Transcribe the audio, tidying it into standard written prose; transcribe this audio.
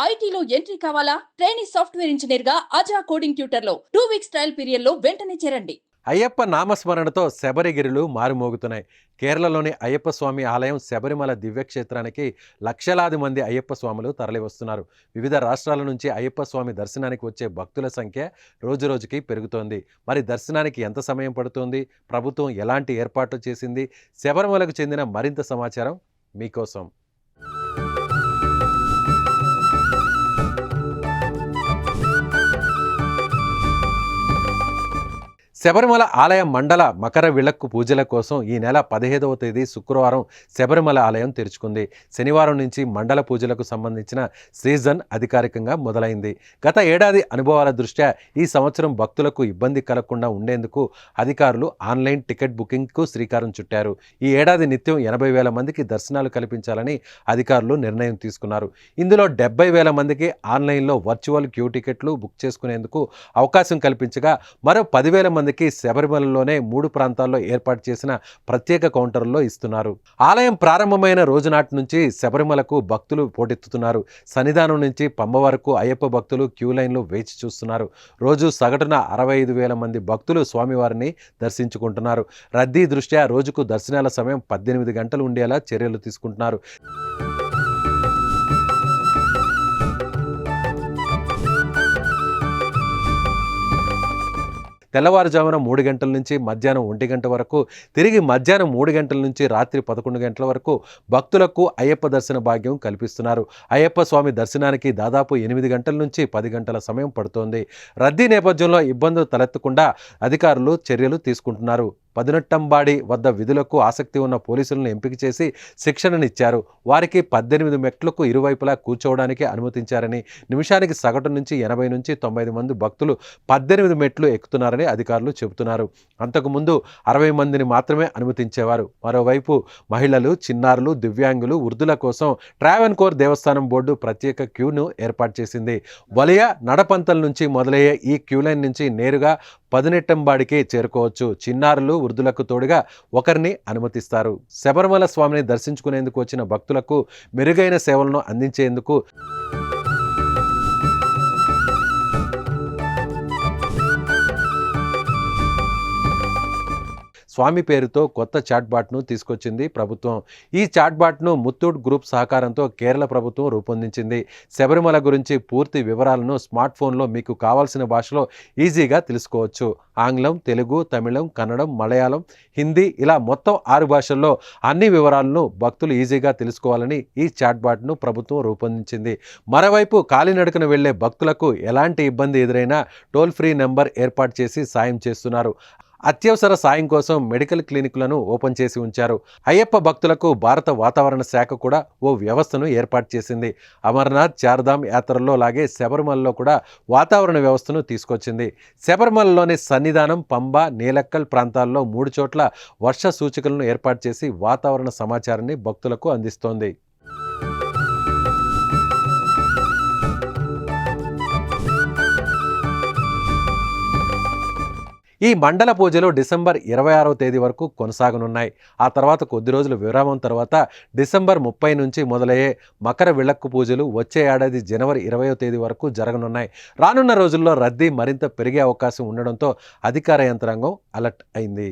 ఐటీలో ఎంట్రీ కావాలా? Training software engineer గా అజా కోడింగ్ ట్యూటర్ లో 2 వీక్స్ ట్రయల్ పీరియడ్ లో వెంటనే చేరండి. అయ్యప్ప నామస్మరణతో శబరిగిరులు మారుమోగుతున్నాయి. కేరళలోని అయ్యప్ప స్వామి ఆలయం శబరిమల దివ్యక్షేత్రానికి లక్షలాది మంది అయ్యప్ప స్వాములు తరలివస్తున్నారు. వివిధ రాష్ట్రాల నుంచి అయ్యప్ప స్వామి దర్శనానికి వచ్చే భక్తుల సంఖ్య రోజురోజుకి పెరుగుతోంది. మరి దర్శనానికి ఎంత సమయం పడుతోంది? ప్రభుత్వం ఎలాంటి ఏర్పాట్లు చేసింది? శబరిమలకు చెందిన మరింత సమాచారం మీకోసం. శబరిమల ఆలయ మండల మకర విళక్కు పూజల కోసం ఈ నెల 15వ తేదీ శుక్రవారం శబరిమల ఆలయం తెరుచుకుంది. శనివారం నుంచి మండల పూజలకు సంబంధించిన సీజన్ అధికారికంగా మొదలైంది. గత ఏడాది అనుభవాల దృష్ట్యా ఈ సంవత్సరం భక్తులకు ఇబ్బంది కలగకుండా ఉండేందుకు అధికారులు ఆన్లైన్ టికెట్ బుకింగ్కు శ్రీకారం చుట్టారు. ఈ ఏడాది నిత్యం 80,000 మందికి దర్శనాలు కల్పించాలని అధికారులు నిర్ణయం తీసుకున్నారు. ఇందులో 70,000 మందికి ఆన్లైన్లో వర్చువల్ క్యూ టికెట్లు బుక్ చేసుకునేందుకు అవకాశం కల్పించగా మరో 10,000 మంది శబరిమలలోనే 3 ప్రాంతాల్లో ఏర్పాటు చేసిన ప్రత్యేక కౌంటర్లలో ఇస్తున్నారు. ఆలయం ప్రారంభమైన రోజు నాటి నుంచి శబరిమలకు భక్తులు పోటెత్తుతున్నారు. సన్నిధానం నుంచి పంబ వరకు అయ్యప్ప భక్తులు క్యూ లైన్లు వేచి చూస్తున్నారు. రోజు సగటున 65,000 మంది భక్తులు స్వామివారిని దర్శించుకుంటున్నారు. రద్దీ దృష్ట్యా రోజుకు దర్శనాల సమయం 18 గంటలు ఉండేలా చర్యలు తీసుకుంటున్నారు. తెల్లవారుజామున 3 గంటల నుంచి మధ్యాహ్నం 1 గంట వరకు, తిరిగి మధ్యాహ్నం 3 గంటల నుంచి రాత్రి 11 గంటల వరకు భక్తులకు అయ్యప్ప దర్శన భాగ్యం కల్పిస్తున్నారు. అయ్యప్ప స్వామి దర్శనానికి దాదాపు 8 గంటల నుంచి 10 గంటల సమయం పడుతోంది. రద్దీ నేపథ్యంలో ఇబ్బందులు తలెత్తకుండా అధికారులు చర్యలు తీసుకుంటున్నారు. పదినెట్టంబాడి వద్ద విధులకు ఆసక్తి ఉన్న పోలీసులను ఎంపిక చేసి శిక్షణనిచ్చారు. వారికి 18 మెట్లకు ఇరువైపులా కూర్చోవడానికి అనుమతించారని, నిమిషానికి సగటు నుంచి 80 నుంచి 90 మంది భక్తులు 18 మెట్లు ఎక్కుతున్నారని అధికారులు చెబుతున్నారు. అంతకుముందు 60 మందిని మాత్రమే అనుమతించేవారు. మరోవైపు మహిళలు, చిన్నారులు, దివ్యాంగులు, వృద్ధుల కోసం ట్రావెన్కోర్ దేవస్థానం బోర్డు ప్రత్యేక క్యూను ఏర్పాటు చేసింది. వలయ నడపంతల నుంచి మొదలయ్యే ఈ క్యూ లైన్ నుంచి నేరుగా పదినెట్టంబాడికి చేరుకోవచ్చు. చిన్నారులు, వృద్ధులకు తోడుగా ఒకరిని అనుమతిస్తారు. శబరిమల స్వామిని దర్శించుకునేందుకు వచ్చిన భక్తులకు మెరుగైన సేవలను అందించేందుకు స్వామి పేరుతో కొత్త చాట్బాట్ను తీసుకొచ్చింది ప్రభుత్వం. ఈ చాట్బాట్ను ముత్తూట్ గ్రూప్ సహకారంతో కేరళ ప్రభుత్వం రూపొందించింది. శబరిమల గురించి పూర్తి వివరాలను స్మార్ట్ ఫోన్లో మీకు కావాల్సిన భాషలో ఈజీగా తెలుసుకోవచ్చు. ఆంగ్లం, తెలుగు, తమిళం, కన్నడం, మలయాళం, హిందీ ఇలా మొత్తం 6 భాషల్లో అన్ని వివరాలను భక్తులు ఈజీగా తెలుసుకోవాలని ఈ చాట్బాట్ను ప్రభుత్వం రూపొందించింది. మరోవైపు కాలినడకన వెళ్లే భక్తులకు ఎలాంటి ఇబ్బంది ఎదురైనా టోల్ ఫ్రీ నెంబర్ ఏర్పాటు చేసి సాయం చేస్తున్నారు. అత్యవసర సాయం కోసం మెడికల్ క్లినిక్లను ఓపెన్ చేసి ఉంచారు. అయ్యప్ప భక్తులకు భారత వాతావరణ శాఖ కూడా ఓ వ్యవస్థను ఏర్పాటు చేసింది. అమర్నాథ్, చార్ధామ్ యాత్రల్లో లాగే శబరిమలలో కూడా వాతావరణ వ్యవస్థను తీసుకొచ్చింది. శబరిమలలోని సన్నిధానం, పంబ, నీలక్కల్ ప్రాంతాల్లో 3 చోట్ల వర్ష సూచికలను ఏర్పాటు చేసి వాతావరణ సమాచారాన్ని భక్తులకు అందిస్తోంది. ఈ మండల పూజలు డిసెంబర్ 26వ తేదీ వరకు కొనసాగనున్నాయి. ఆ తర్వాత కొద్ది రోజుల విరామం తర్వాత డిసెంబర్ 30 నుంచి మొదలయ్యే మకర విళక్కు పూజలు వచ్చే ఏడాది జనవరి 20వ తేదీ వరకు జరగనున్నాయి. రానున్న రోజుల్లో రద్దీ మరింత పెరిగే అవకాశం ఉండడంతో అధికార యంత్రాంగం అలర్ట్ అయింది.